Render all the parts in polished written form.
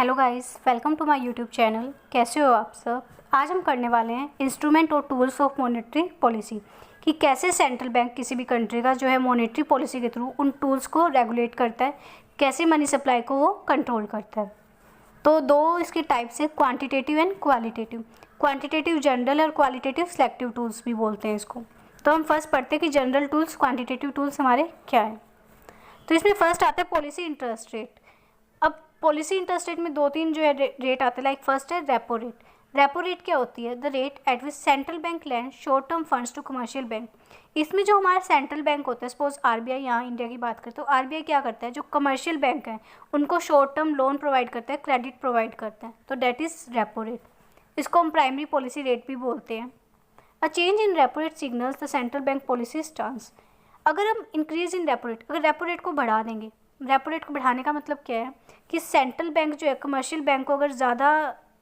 Hello guys, welcome to my YouTube channel. कैसे हो आप सब। आज हम करने वाले हैं इंस्ट्रूमेंट और टूल्स ऑफ मॉनेटरी पॉलिसी कि कैसे सेंट्रल बैंक किसी भी कंट्री का जो है मॉनेटरी पॉलिसी के थ्रू उन टूल्स को रेगुलेट करता है, कैसे मनी सप्लाई को वो कंट्रोल करता है। तो दो इसके टाइप्स है, quantitative and qualitative. Quantitative general और क्वालिटेटिव सिलेक्टिव टूल्स भी बोलते हैं इसको। तो हम फर्स्ट पढ़ते हैं कि जनरल टूल्स, क्वांटिटेटिव टूल्स हमारे क्या है। तो इसमें फर्स्ट आता है पॉलिसी इंटरेस्ट रेट। अब पॉलिसी इंटरेस्ट रेट में दो तीन जो है रेट आते हैं। लाइक फर्स्ट है रेपो रेट। रेपो रेट क्या होती है? The rate at which central bank land short term funds to commercial bank. इसमें जो हमारा सेंट्रल बैंक होता है, सपोज आरबीआई, यहाँ इंडिया की बात करते हैं तो आरबीआई क्या करता है, जो कमर्शियल बैंक है उनको शॉर्ट टर्म लोन प्रोवाइड करता है, क्रेडिट प्रोवाइड करता है, तो डेट इज रेपो रेट। इसको हम प्राइमरी पॉलिसी रेट भी बोलते हैं। A change in repo rate signals the central bank policy stance. अगर हम इंक्रीज इन रेपो रेट, अगर रेपो रेट को बढ़ा देंगे, रेपो रेट को बढ़ाने का मतलब क्या है कि सेंट्रल बैंक जो है कमर्शियल बैंक को अगर ज़्यादा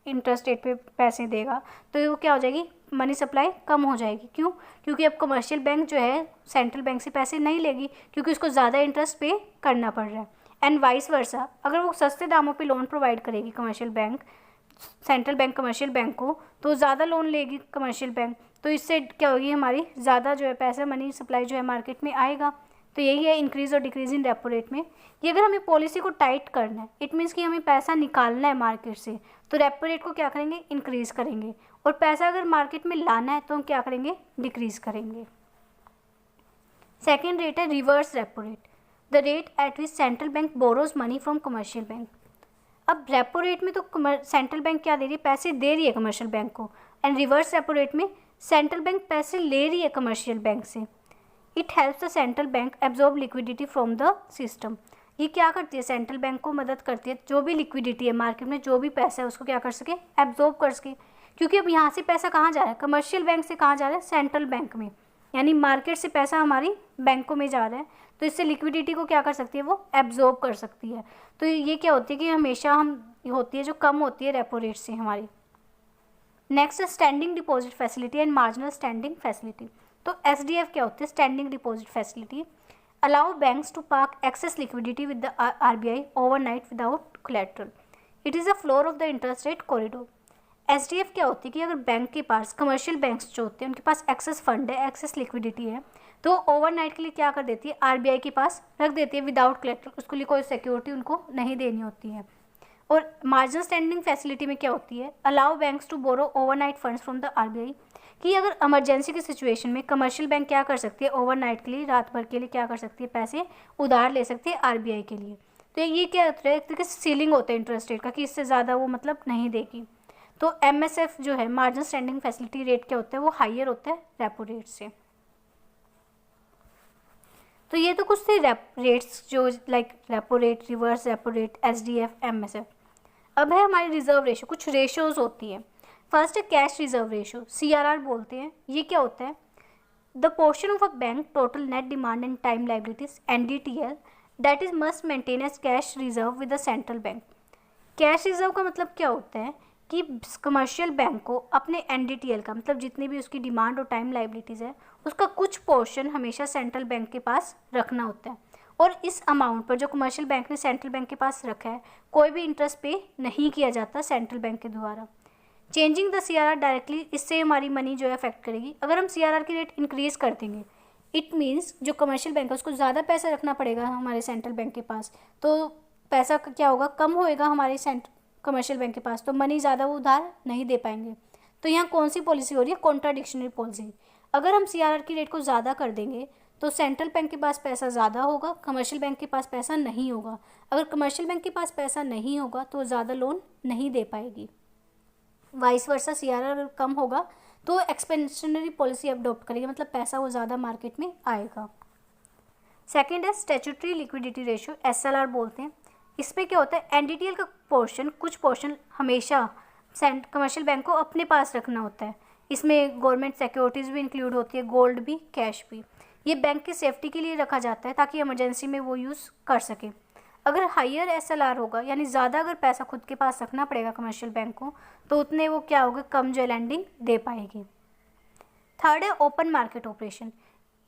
इंटरेस्ट रेट पे पैसे देगा तो वो क्या हो जाएगी, मनी सप्लाई कम हो जाएगी। क्यों? क्योंकि अब कमर्शियल बैंक जो है सेंट्रल बैंक से पैसे नहीं लेगी क्योंकि उसको ज़्यादा इंटरेस्ट पे करना पड़ रहा है। एंड वाइस वर्सा, अगर वो सस्ते दामों पे लोन प्रोवाइड करेगी commercial bank, central bank commercial bank को, तो ज़्यादा लोन लेगी कमर्शियल बैंक, तो इससे क्या होगी, हमारी ज़्यादा जो है पैसा मनी सप्लाई जो है मार्केट में आएगा। तो यही है इंक्रीज और डिक्रीज इन रेपो रेट में। ये अगर हमें पॉलिसी को टाइट करना है, इट मीन्स कि हमें पैसा निकालना है मार्केट से, तो रेपो रेट को क्या करेंगे, इंक्रीज करेंगे। और पैसा अगर मार्केट में लाना है तो हम क्या करेंगे, डिक्रीज करेंगे। सेकेंड रेट है reverse repo rate. The rate at which central bank borrows money from commercial bank. अब रेपो रेट में तो सेंट्रल बैंक क्या दे रही है, पैसे दे रही है कमर्शियल बैंक को। एंड रिवर्स रेपो रेट में सेंट्रल बैंक पैसे ले रही है कमर्शियल बैंक से। It helps the central bank absorb liquidity from the system. ये क्या करती है, सेंट्रल बैंक को मदद करती है, जो भी लिक्विडिटी है मार्केट में, जो भी पैसा है उसको क्या कर सके, एब्जॉर्ब कर सके। क्योंकि अब यहाँ से पैसा कहाँ जा रहा है, कमर्शियल बैंक से कहाँ जा रहा है, सेंट्रल बैंक में, यानी मार्केट से पैसा हमारी बैंकों में जा रहा है, तो इससे लिक्विडिटी को क्या कर सकती है, वो एब्जॉर्ब कर सकती है। तो ये क्या होती है कि हमेशा हम होती है जो कम होती है रेपो रेट से हमारी। नेक्स्ट है standing deposit facility and marginal standing facility. तो एसडीएफ क्या होती है, standing deposit facility. Allow banks to park excess liquidity with the RBI overnight without collateral. It is a floor of the interest rate corridor. SDF क्या होती है कि अगर bank के पास, कमर्शियल बैंक्स जो होते हैं उनके पास एक्सेस फंड है, एक्सेस लिक्विडिटी है, तो ओवरनाइट के लिए क्या कर देती है, आरबीआई के पास रख देती है विदाउट कोलैटरल। उसके लिए कोई सिक्योरिटी उनको नहीं देनी होती है। और मार्जिनल स्टैंडिंग फैसिलिटी में क्या होती है, allow banks to borrow overnight funds from the RBI. कि अगर इमरजेंसी की सिचुएशन में कमर्शियल बैंक क्या कर सकती है, ओवरनाइट के लिए, रात भर के लिए क्या कर सकती है, पैसे उधार ले सकती है आरबीआई के लिए। तो ये क्या होता है, एक तरीके से सीलिंग होता है इंटरेस्ट रेट का कि इससे ज़्यादा वो मतलब नहीं देगी। तो एमएसएफ जो है, मार्जिनल स्टैंडिंग फैसिलिटी रेट क्या होता है, वो हाइयर होता है रेपो रेट से। तो ये तो कुछ थे रेट्स जो like repo rate, reverse repo rate, SDF, MSF. अब है हमारी रिजर्व रेशो। कुछ रेशोज होती है। फर्स्ट है कैश रिजर्व रेशो, सीआरआर बोलते हैं। ये क्या होता है, the portion of a bank total net demand and time liabilities NDTL that is must maintain as cash reserve with the central bank. Cash reserve का मतलब क्या होता है कि कमर्शियल बैंक को अपने एनडीटीएल का मतलब जितनी भी उसकी डिमांड और टाइम लाइबिलिटीज़ है उसका कुछ पोर्शन हमेशा सेंट्रल बैंक के पास रखना होता है। और इस अमाउंट पर जो कमर्शियल बैंक ने सेंट्रल बैंक के पास रखा है, कोई भी इंटरेस्ट पे नहीं किया जाता सेंट्रल बैंक के द्वारा। चेंजिंग द सीआरआर डायरेक्टली, इससे हमारी मनी जो है अफेक्ट करेगी। अगर हम सीआरआर की रेट इंक्रीज कर देंगे, इट मीन्स जो कमर्शियल बैंक है उसको ज़्यादा पैसा रखना पड़ेगा हमारे सेंट्रल बैंक के पास, तो पैसा क्या होगा, कम होएगा हमारे कमर्शियल बैंक के पास, तो मनी ज़्यादा वो उधार नहीं दे पाएंगे। तो यहाँ कौन सी पॉलिसी हो रही है, कॉन्ट्राडिक्शनरी पॉलिसी। अगर हम सीआरआर की रेट को ज़्यादा कर देंगे तो सेंट्रल बैंक के पास पैसा ज़्यादा होगा, कमर्शियल बैंक के पास पैसा नहीं होगा। अगर कमर्शियल बैंक के पास पैसा नहीं होगा तो ज़्यादा लोन नहीं दे पाएगी। वाइस वर्सा, सीआरआर कम होगा तो एक्सपेंशनरी पॉलिसी अडॉप्ट करेगी, मतलब पैसा वो ज़्यादा मार्केट में आएगा। सेकेंड है स्टैट्यूटरी लिक्विडिटी रेशियो, एसएलआर बोलते हैं। इसमें क्या होता है, एनडीटीएल का पोर्शन, कुछ पोर्शन हमेशा कमर्शियल बैंक को अपने पास रखना होता है। इसमें गवर्नमेंट सिक्योरिटीज़ भी इंक्लूड होती है, गोल्ड भी, कैश भी। ये बैंक की सेफ्टी के लिए रखा जाता है ताकि इमरजेंसी में वो यूज़ कर सके। अगर हायर एसएलआर होगा, यानी ज़्यादा अगर पैसा खुद के पास रखना पड़ेगा कमर्शियल बैंक को, तो उतने वो क्या होगा, कम जो लैंडिंग दे पाएगी। थर्ड है ओपन मार्केट ऑपरेशन।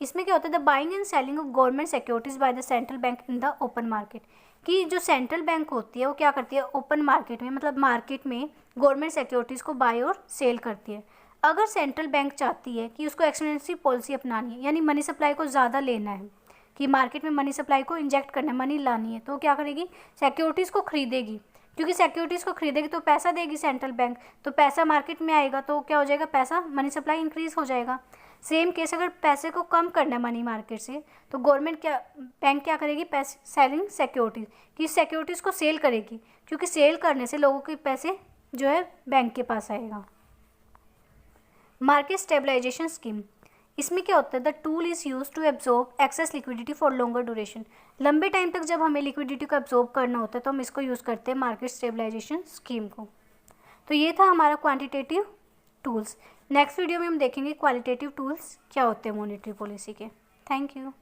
इसमें क्या होता है, the buying and selling of government securities by the central bank in the open market. कि जो सेंट्रल बैंक होती है वो क्या करती है, ओपन मार्केट में मतलब मार्केट में गवर्नमेंट सिक्योरिटीज़ को बाय और सेल करती है। अगर सेंट्रल बैंक चाहती है कि उसको एक्सपेंसिव पॉलिसी अपनानी है, यानी मनी सप्लाई को ज़्यादा लेना है, कि मार्केट में मनी सप्लाई को इंजेक्ट करना है, मनी लानी है, तो क्या करेगी, सिक्योरिटीज़ को खरीदेगी, क्योंकि सिक्योरिटीज़ को खरीदेगी तो पैसा देगी सेंट्रल बैंक, तो पैसा मार्केट में आएगा तो क्या हो जाएगा, पैसा मनी सप्लाई इंक्रीज़ हो जाएगा। सेम केस अगर पैसे को कम करना है मनी मार्केट से, तो गवर्नमेंट क्या, बैंक क्या करेगी, पैसे सेलिंग सिक्योरिटीज़, कि सिक्योरिटीज़ को सेल करेगी, क्योंकि सेल करने से लोगों के पैसे जो है बैंक के पास आएगा। मार्केट स्टेबलाइजेशन स्कीम, इसमें क्या होता है, the tool is use to absorb excess liquidity for longer duration. लंबे टाइम तक जब हमें लिक्विडिटी को एब्जॉर्ब करना होता है तो हम इसको यूज़ करते हैं मार्केट स्टेबलाइजेशन स्कीम को। तो ये था हमारा क्वांटिटेटिव टूल्स। नेक्स्ट वीडियो में हम देखेंगे क्वालिटेटिव टूल्स क्या होते हैं मॉनेटरी पॉलिसी के। Thank you.